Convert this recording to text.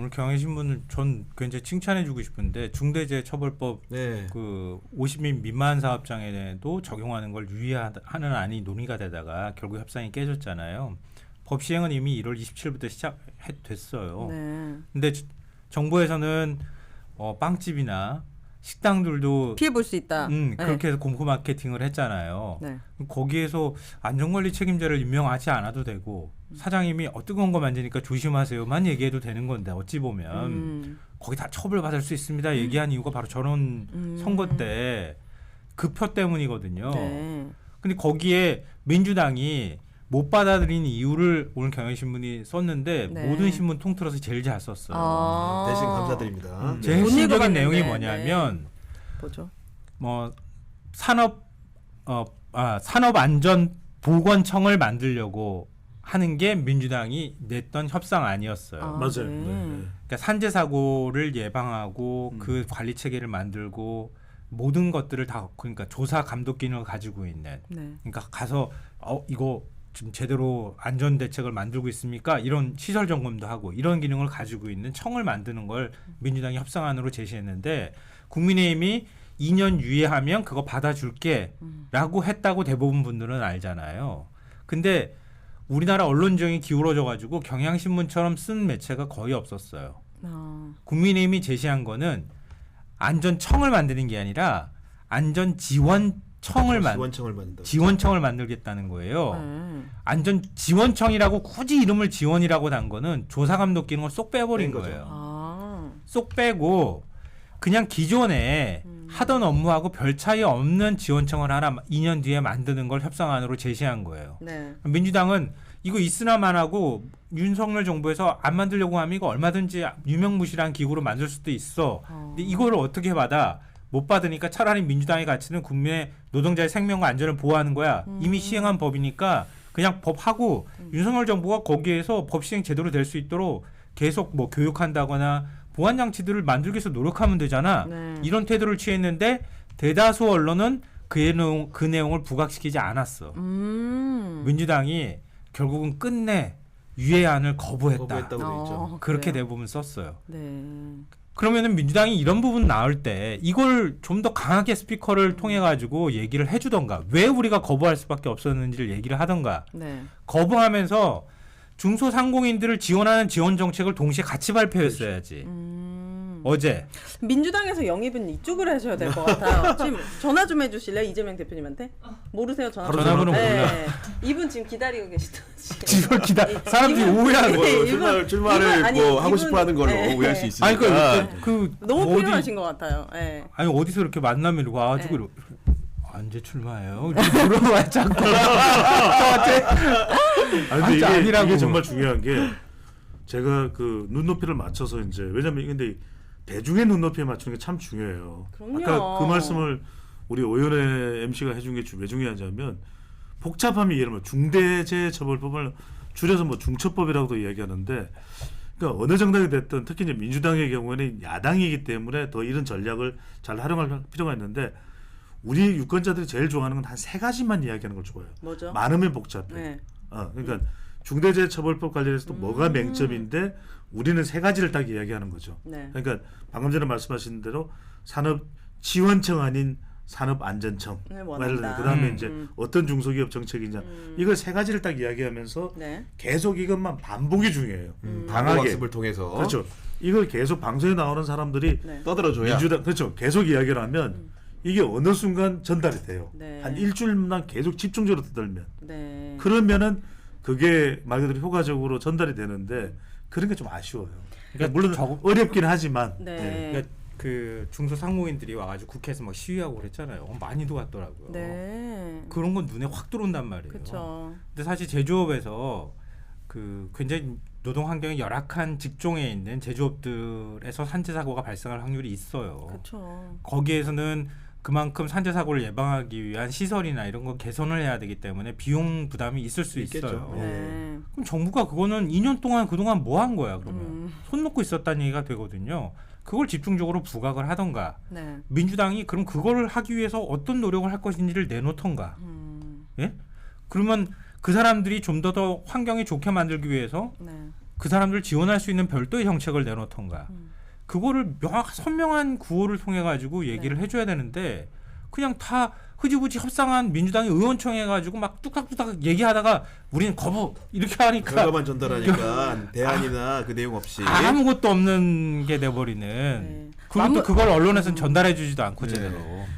오늘 경향신문을 전 굉장히 칭찬해주고 싶은데 중대재해처벌법 네. 그 50인 미만 사업장에도 적용하는 걸 유예하는 안이 논의가 되다가 결국 협상이 깨졌잖아요. 법 시행은 이미 1월 27일부터 시작됐어요. 네. 근데 정부에서는 빵집이나 식당들도 피해 볼 수 있다. 그렇게 해서 공포 마케팅을 했잖아요. 네. 거기에서 안전관리 책임자를 임명하지 않아도 되고 사장님이 뜨거운 거 만지니까 조심하세요만 얘기해도 되는 건데 어찌 보면 거기 다 처벌받을 수 있습니다 얘기한 이유가 바로 저런 선거 때 그 표 때문이거든요. 네. 근데 거기에 민주당이 못 받아들인 이유를 오늘 경향신문이 썼는데 네. 모든 신문 통틀어서 제일 잘 썼어요. 대신 감사드립니다. 제일 못 핵심적인 읽어봤는데. 내용이 뭐냐면 뭐죠? 뭐 산업안전보건청을 만들려고 하는 게 민주당이 냈던 협상안이었어요. 맞아요. 네. 네. 그러니까 산재 사고를 예방하고 그 관리 체계를 만들고 모든 것들을 다 그러니까 조사 감독 기능을 가지고 있는. 네. 그러니까 가서 이거 지금 제대로 안전 대책을 만들고 있습니까? 이런 시설 점검도 하고 이런 기능을 가지고 있는 청을 만드는 걸 민주당이 협상안으로 제시했는데 국민의힘이 2년 유예하면 그거 받아줄게라고 했다고 대부분 분들은 알잖아요. 근데 우리나라 언론정이 기울어져 가지고 경향신문처럼 쓴 매체가 거의 없었어요. 국민의힘이 제시한 거는 안전청을 만드는 게 아니라 안전지원청을 지원청을 만들겠다는 거예요. 안전지원청이라고 굳이 이름을 지원이라고 단 거는 조사감독 기능을 쏙 빼버린 거예요. 쏙 빼고 그냥 기존에 하던 업무하고 별 차이 없는 지원청을 하나 2년 뒤에 만드는 걸 협상안으로 제시한 거예요. 네. 민주당은 이거 있으나만 하고 윤석열 정부에서 안 만들려고 하면 이거 얼마든지 유명무실한 기구로 만들 수도 있어. 근데 이거를 어떻게 받아? 못 받으니까 차라리 민주당의 가치는 국민의 노동자의 생명과 안전을 보호하는 거야. 이미 시행한 법이니까 그냥 법하고 윤석열 정부가 거기에서 법 시행 제대로 될 수 있도록 계속 뭐 교육한다거나 보안 장치들을 만들기 위해서 노력하면 되잖아. 네. 이런 태도를 취했는데 대다수 언론은 그 내용을 부각시키지 않았어. 민주당이 결국은 끝내 유예안을 거부했다고 돼 있죠. 그렇게 그래요? 대부분 썼어요. 네. 그러면은 민주당이 이런 부분 나올 때 이걸 좀 더 강하게 스피커를 통해 가지고 얘기를 해주던가 왜 우리가 거부할 수밖에 없었는지를 얘기를 하던가 네. 거부하면서 중소상공인들을 지원하는 지원 정책을 동시에 같이 발표했어야지. 어제 민주당에서 영입은 이쪽으로 하셔야 될 것 같아요. 지금 전화 좀 해주실래요? 이재명 대표님한테? 모르세요? 전화번호 몰라. 이분 지금 기다리고 계시더라고요. 지금 사람들이 오해하는 네, 출마를 아니, 뭐 하고 이분- 싶어하는 걸로 네. 오해할 수 있으니까. 아니 그 너무 어디- 필요하신 것 같아요. 네. 아니 어디서 이렇게 만나면 이러고 와가지고 네. 언제 출마해요? 이렇게 물어봐야 자꾸 저한테 근데 이게, 아니라고. 이게 정말 중요한 게 제가 그 눈높이를 맞춰서 이제 왜냐면 근데 대중의 눈높이에 맞추는 게 참 중요해요. 그럼요. 아까 그 말씀을 우리 오연의 MC가 해준 게 왜 중요하냐면 복잡함이 예를 들면 중대재해처벌법을 줄여서 뭐 중처법이라고도 이야기하는데 그러니까 어느 정당이 됐든 특히 이제 민주당의 경우에는 야당이기 때문에 더 이런 전략을 잘 활용할 필요가 있는데 우리 유권자들이 제일 좋아하는 건 한 세 가지만 이야기하는 걸 좋아해요. 뭐죠? 많으면 복잡해. 네. 그러니까 중대재해처벌법 관련해서도 뭐가 맹점인데 우리는 세 가지를 딱 이야기하는 거죠. 네. 그러니까 방금 전에 말씀하신 대로 산업지원청 아닌 산업안전청. 네, 원한다. 그다음에 이제 어떤 중소기업 정책이냐. 이걸 세 가지를 딱 이야기하면서 네. 계속 이것만 반복이 중요해요. 방어 학습을 통해서 그렇죠. 이걸 계속 방송에 나오는 사람들이 네. 떠들어줘야 민주당 그렇죠. 계속 이야기를 하면 이게 어느 순간 전달이 돼요. 네. 한 일주일만 계속 집중적으로 떠들면. 네. 그러면은 그게 말 그대로 효과적으로 전달이 되는데 그런 게 좀 아쉬워요. 그러니까 물론 어렵긴 하지만 네. 그러니까 그 중소상공인들이 와가지고 국회에서 막 시위하고 그랬잖아요. 많이도 왔더라고요. 네. 그런 건 눈에 확 들어온단 말이에요. 그렇죠. 근데 사실 제조업에서 그 굉장히 노동 환경이 열악한 직종에 있는 제조업들에서 산재 사고가 발생할 확률이 있어요. 그렇죠. 거기에서는 그만큼 산재 사고를 예방하기 위한 시설이나 이런 거 개선을 해야 되기 때문에 비용 부담이 있을 수 있겠죠. 있어요. 네. 그럼 정부가 그거는 2년 동안 그동안 뭐 한 거야 그러면 손 놓고 있었다는 얘기가 되거든요. 그걸 집중적으로 부각을 하던가 네. 민주당이 그럼 그거를 하기 위해서 어떤 노력을 할 것인지를 내놓던가 예? 그러면 그 사람들이 좀 더 환경이 좋게 만들기 위해서 네. 그 사람들 지원할 수 있는 별도의 정책을 내놓던가 그거를 선명한 구호를 통해 가지고 얘기를 네. 해줘야 되는데 그냥 다 흐지부지 협상한 민주당이 의원총회 가지고 막 뚝딱뚝딱 얘기하다가 우리는 거부 이렇게 하니까 결과만 전달하니까 대안이나 그 내용 없이 아무것도 없는 게 돼버리는 네. 그것도 마무- 그걸 언론에서는 전달해주지도 않고 네. 제대로